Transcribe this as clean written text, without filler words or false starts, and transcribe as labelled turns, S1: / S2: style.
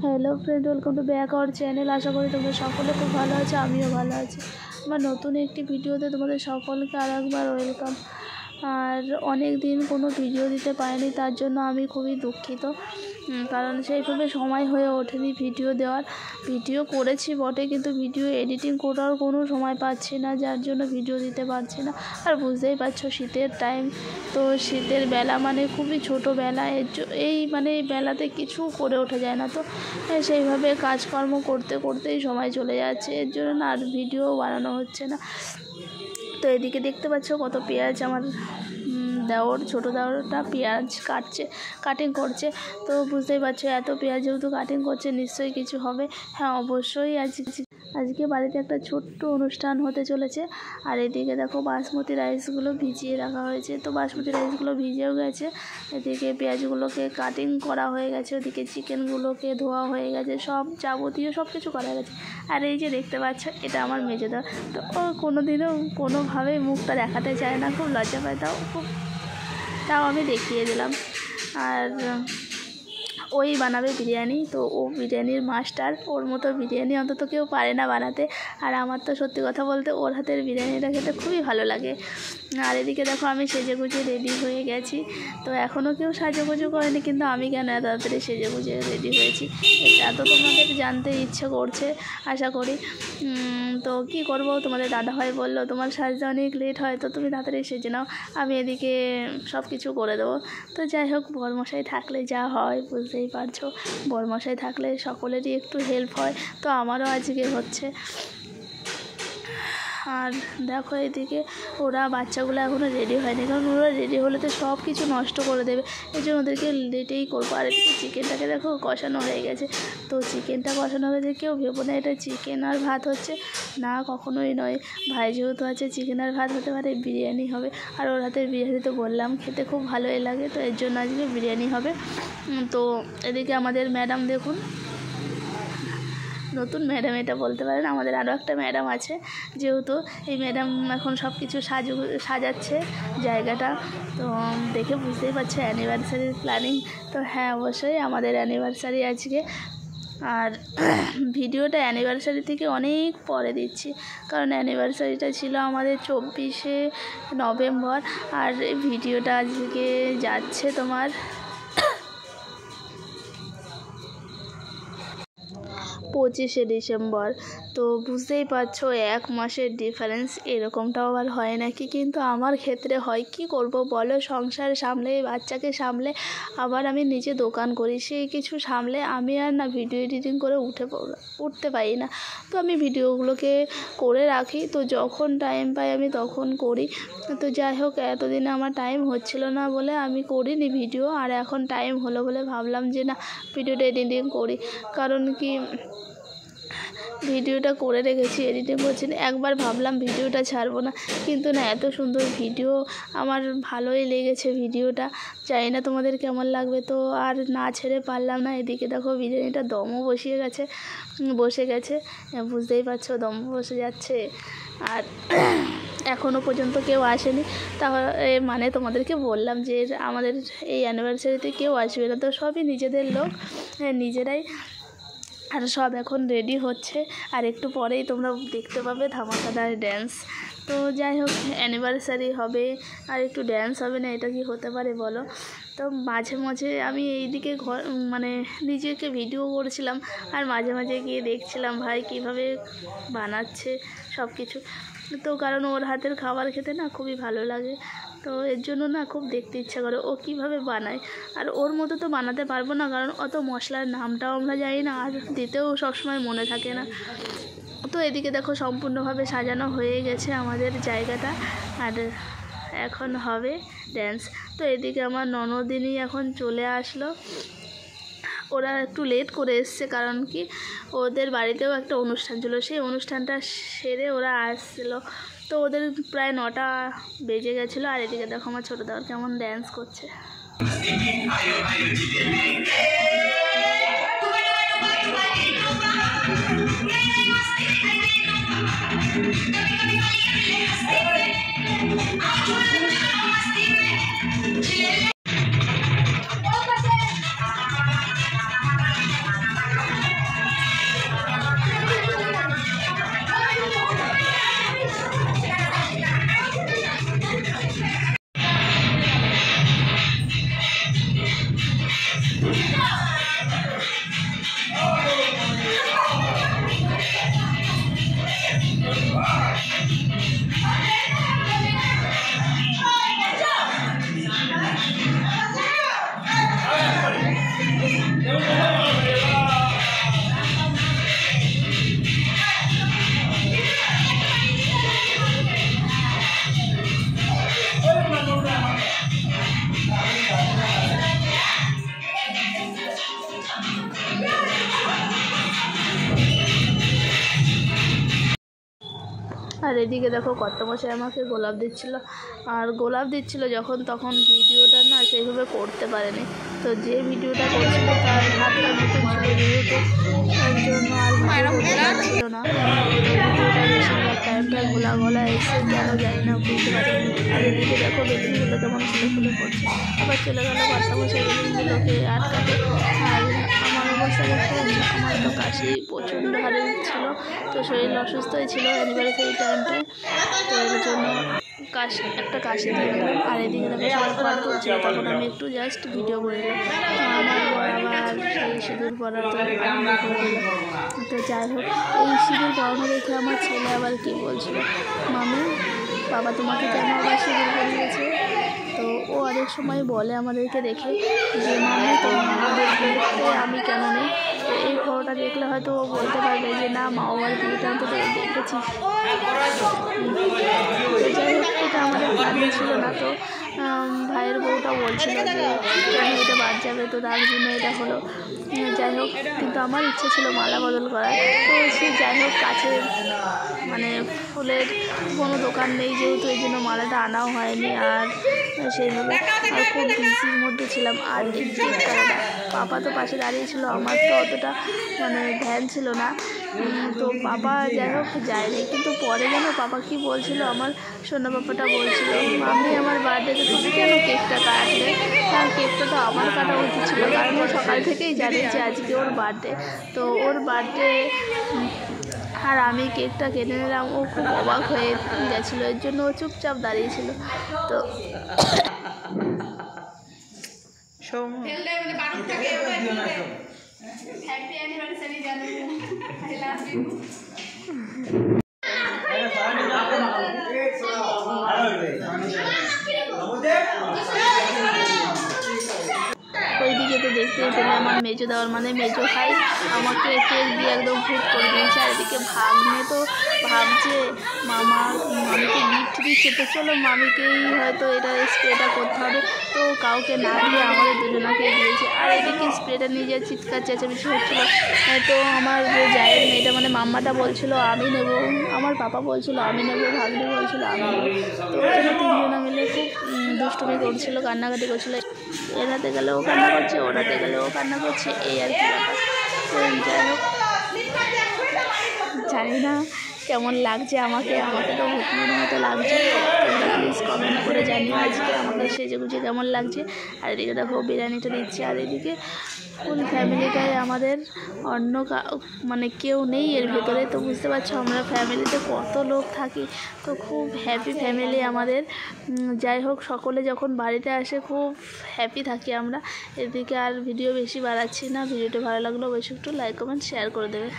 S1: Hello friend, welcome to back our channel. আশা করি তোমরা সকলে খুব ভালো আছো, আমিও ভালো আছি। আমার নতুন একটি ভিডিওতে তোমাদের সকলকে আর একবার ওয়েলকাম। আর অনেক দিন কোনো ভিডিও দিতে পারিনি, তার জন্য আমি খুবই দুঃখিত, কারণ সেইভাবে সময় হয়ে ওঠেনি ভিডিও দেওয়ার। ভিডিও করেছি বটে, কিন্তু ভিডিও এডিটিং করার কোনো সময় পাচ্ছি না, যার জন্য ভিডিও দিতে পারছি না। আর বুঝতেই পারছো শীতের টাইম, তো শীতের বেলা মানে খুবই ছোটো বেলা, এই বেলাতে কিছু করে ওঠা যায় না, তো সেইভাবে কাজকর্ম করতে করতেই সময় চলে যাচ্ছে, এর জন্য না আর ভিডিও বানানো হচ্ছে না। তো এদিকে দেখতে পাচ্ছ কত পেঁয়াজ আমার দেওর, ছোটো দেওরটা পেঁয়াজ কাটিং করছে। তো বুঝতেই পারছো এত পেঁয়াজ যেহেতু কাটিং করছে নিশ্চয়ই কিছু হবে। হ্যাঁ অবশ্যই আজকে বাড়িতে একটা ছোট্ট অনুষ্ঠান হতে চলেছে। আর এদিকে দেখো বাসমতি রাইসগুলো ভিজিয়ে রাখা হয়েছে, তো বাসমতি রাইসগুলো ভিজেও গেছে। এদিকে পেঁয়াজগুলোকে কাটিং করা হয়ে গেছে, ওদিকে চিকেনগুলোকে ধোয়া হয়ে গেছে, সব যাবতীয় সব কিছু করা গেছে। আর এই যে দেখতে পাচ্ছ এটা আমার মেজোদা, তো ও কোনোদিনও কোনোভাবেই মুখটা দেখাতে চায় না, খুব লজ্জা পায়, তাও আমি দেখিয়ে দিলাম। আর ওই বানাবে বিরিয়ানি, তো ও বিরিয়ানির মাস্টার, ওর মতো বিরিয়ানি অন্তত কেউ পারে না বানাতে। আর আমার তো সত্যি কথা বলতে ওর হাতের বিরিয়ানিটা খেতে খুবই ভালো লাগে। আর এদিকে দেখো আমি সেজেগুজে রেডি হয়ে গেছি, তো এখনও কেউ সাজুগুজু করেনি, কিন্তু আমি কেন এত তাড়াতাড়ি সেজেগুজে রেডি হয়েছি এটা তো তোমাদের জানতে ইচ্ছে করছে আশা করি। তো কি করব, তোমাদের দাদাভাই বললো তোমার সাজতে অনেক লেট হয়, তো তুমি তাড়াতাড়ি সেজে নাও, আমি এদিকে সব কিছু করে দেবো। তো যাই হোক, বরমশাই থাকলে যা হয় বুঝতেই পারছো, বরমশাই থাকলে সকলেরই একটু হেল্প হয়, তো আমারও আজকে হচ্ছে। আর দেখো এদিকে ওরা বাচ্চাগুলো এখনও রেডি হয়নি, কারণ ওরা রেডি হলে তো সব কিছু নষ্ট করে দেবে, এই জন্য ওদেরকে লেটেই করবো। আর এদিকে চিকেনটাকে দেখো কষানো হয়ে গেছে, তো চিকেনটা কষানো হয়ে গেছে, কেউ ভেবো না এটা চিকেন আর ভাত হচ্ছে, না কখনোই নয়। ভাই যেহেতু আছে চিকেন আর ভাত হতে পারে, বিরিয়ানি হবে। আর ওর হাতের বিরিয়ানি তো বললাম খেতে খুব ভালোই লাগে, তো এর জন্য আজকে বিরিয়ানি হবে। তো এদিকে আমাদের ম্যাডাম দেখুন, নতুন ম্যাডাম এটা বলতে পারেন, আমাদের আরও একটা ম্যাডাম আছে, যেহেতু এই ম্যাডাম এখন সব কিছু সাজাচ্ছে জায়গাটা, তো দেখে বুঝতেই পারছো অ্যানিভার্সারির প্ল্যানিং। তো হ্যাঁ অবশ্যই আমাদের অ্যানিভার্সারি আজকে। আর ভিডিওটা অ্যানিভার্সারি থেকে অনেক পরে দিচ্ছি, কারণ অ্যানিভার্সারিটা ছিল আমাদের 24শে নভেম্বর, আর ভিডিওটা আজকে যাচ্ছে তোমার 25শে ডিসেম্বর। তো বুঝতেই পারছো 1 মাসের ডিফারেন্স, এরকমটাও আবার হয় নাকি, কিন্তু আমার ক্ষেত্রে হয়। কি করব বলো, সংসার সামলে, বাচ্চাকে সামলে, আবার আমি নিজে দোকান করি, সেই কিছু সামলে আমি আর না ভিডিও এডিটিং করে উঠতে পারি না। তো আমি ভিডিওগুলোকে করে রাখি, তো যখন টাইম পাই আমি তখন করি। তো যাই হোক, এতদিনে আমার টাইম হচ্ছিল না বলে আমি করিনি ভিডিও, আর এখন টাইম হলো বলে ভাবলাম যে না ভিডিওটা এডিটিং করি। কারণ কি, ভিডিওটা করে রেখেছি, এডিটিং করছি না, একবার ভাবলাম ভিডিওটা ছাড়বো না, কিন্তু না এত সুন্দর ভিডিও, আমার ভালোই লেগেছে ভিডিওটা, জানি না তোমাদের কেমন লাগবে, তো আর না ছেড়ে পারলাম না। এদিকে দেখো বিরিয়ানিটা দমও বসে গেছে, বুঝতেই পারছো দম বসে যাচ্ছে, আর এখনও পর্যন্ত কেউ আসেনি। তাহলে মানে তোমাদেরকে বললাম যে আমাদের এই অ্যানিভার্সারিতে কেউ আসবে না, তো সবই নিজেদের লোক, নিজেরাই। আর সব এখন রেডি হচ্ছে, আর একটু পরেই তোমরা দেখতে পাবে ধামাকাদার ড্যান্স। তো যাই হোক, অ্যানিভার্সারি হবে আর একটু ড্যান্স হবে না, এটা কি হতে পারে বলো। তো মাঝে মাঝে আমি এইদিকে নিজেকে ভিডিও করছিলাম, আর মাঝে মাঝে গিয়ে দেখছিলাম ভাই কীভাবে বানাচ্ছে সব কিছু, তো কারণ ওর হাতের খাবার খেতে না খুবই ভালো লাগে, তো এর জন্য না খুব দেখতে ইচ্ছা করে ও কীভাবে বানায়। আর ওর মতো তো বানাতে পারবো না, কারণ অত মশলার নামটাও আমরা জানি না, আর দিতেও সবসময় মনে থাকে না। তো এদিকে দেখো সম্পূর্ণভাবে সাজানো হয়ে গেছে আমাদের জায়গাটা, আর এখন হবে ড্যান্স। তো এদিকে আমার ননদিনী এখন চলে আসলো, ওরা একটু লেট করে এসছে, কারণ কি ওদের বাড়িতেও একটা অনুষ্ঠান ছিল, সেই অনুষ্ঠানটা সেরে ওরা আসছিলো, তো ওদের প্রায় 9টা বেজে গেছিলো। আর এদিকে দেখো আমার ছোটো দাদা কেমন ড্যান্স করছে। আর এদিকে দেখো কর্তামশাই আমাকে গোলাপ দিচ্ছিল, আর গোলাপ দিচ্ছিল যখন তখন ভিডিওটা না সেইভাবে করতে পারেনি। তো যে ভিডিওটা করছিল তার হাতটা নতুন ছিল যেহেতু, তার জন্য আর ভিডিও করতে পারছিল না। ভিডিওটা বেশিরভাগ টাইমটা গোলা গলা এসে কেন জানি না বুঝতে পারিনি। আর এদিকে দেখো বেলুনগুলো কেমন ফুলে পড়ছে। আবার চলে গেল কর্তামশাই বেলুনগুলোকে আটকাতে। আর আমার অবস্থা দেখতে পাচ্ছি, আমার তো কাশি প্রচণ্ড হারে ছিল, তো শরীর অসুস্থই ছিল অ্যানিভার্সারি টাইমটায়, তো এর জন্য একটা কাশি দিয়ে দিলাম। আর এদিকে দেখো সবাই পার করছিল, তখন আমি একটু জাস্ট ভিডিও করে দিলাম। আমার আবার সেই সিঁদুর পরা তো আরম্ভ করে দিল। তো যাই হোক, এই সিঁদুর পরানো দেখে আমার ছেলে আবার কী বলছিল, মামি বাবা তোমাকে কেন আবার সিঁদুর পরিয়েছে। তো ও অনেক সময় বলে আমাদেরকে দেখে যে মামি তোমাদের বিয়েতে আমি কেন নেই। তো এই ফটোটা দেখলে হয়তো ও বলতে পারবে যে না মা বাবার বিয়েটা আমি তো দেখেছি। যাই হোক, এটা আমাদের বাড়ি ছিল না, তো ভাইয়ের বউটা বলছিল যে কেন এটা বাদ যাবে, তো তার জন্য এটা হলো। যাই হোক, কিন্তু আমার ইচ্ছে ছিল মালা বদল করার। তো সে যাই হোক, কাছে মানে ফুলের কোনো দোকান নেই যেহেতু, এই জন্য মালাটা আনাও হয়নি। আর সেইভাবে আর খুব বিজির মধ্যে ছিলাম। আর এই চিৎকারটা পাপা তো পাশে দাঁড়িয়েছিল, আমার তো অতটা মানে ধ্যান ছিল না। তো পাপা যাই হোক যায়নি, কিন্তু পরে যেন পাপা কি বলছিল, আমার সোনা পাপাটা বলছিল মামি আমার বার্থডেতে তুমি কেন কেকটা কাটলে। আর কেকটা তো আমার কাটা উচিত ছিল, কারণ ও সকাল থেকেই জানে যে আজকে ওর বার্থডে। তো ওর বার্থডে আর আমি কেকটা কেটে নিলাম, ও খুব অবাক হয়ে গেছিলো, এর জন্য ও চুপচাপ দাঁড়িয়েছিল। তো ওইদিকে তো দেখতেই পেলে আমার মেজো দেওয়ার মানে মেজো ভাই আমাকে কেক দিয়ে একদম ভূত করে দিয়েছে। আর এদিকে ভাগ্নে তো ভাবছে মামিকে গিফট দিচ্ছে, তো চলো মামিকেই হয়তো এটা স্প্রেটা করতে হবে। তো কাউকে না দিয়ে আমাদের দুজনাকে দিয়েছে। আর এদিকে স্প্রেটা নিয়ে যা চিৎকার চেঁচামেচি হচ্ছিলো। তো আমার যে জায়ের মেয়েটা মানে মাম্মাটা বলছিল আমি নেব, আমার পাপা বলছিল আমি নেব, ভাগ্নে বলছিল আমি নেব। তো ওই জন্য তিনজনা মিলে খুব দুষ্টুমি করছিল, কান্নাকাটি করছিল। এরাতে গেলে ও কান্না করছে, ওরাতে গেলে ও কান্না করছে, এই আর কি ব্যাপার। তো যাই হোক, জানি না কেমন লাগছে আমাকে তো ভূতনির মতো লাগছে। তোমরা প্লিজ কমেন্ট করে জানিও আজকে আমাকে সেজেগুজে কেমন লাগছে। আর এদিকে দেখো বিরিয়ানিটা দিচ্ছে, আর এদিকে ফুল ফ্যামিলিটাই আমাদের, অন্য মানে কেউ নেই এর ভেতরে। তো বুঝতে পারছো আমরা ফ্যামিলিতে কত লোক থাকি, তো খুব হ্যাপি ফ্যামিলি আমাদের। যাই হোক, সকলে যখন বাড়িতে আসে খুব হ্যাপি থাকি আমরা। এদিকে আর ভিডিও বেশি বাড়াচ্ছি না। ভিডিওটা ভালো লাগলো অবশ্যই একটু লাইক কমেন্ট শেয়ার করে দেবে।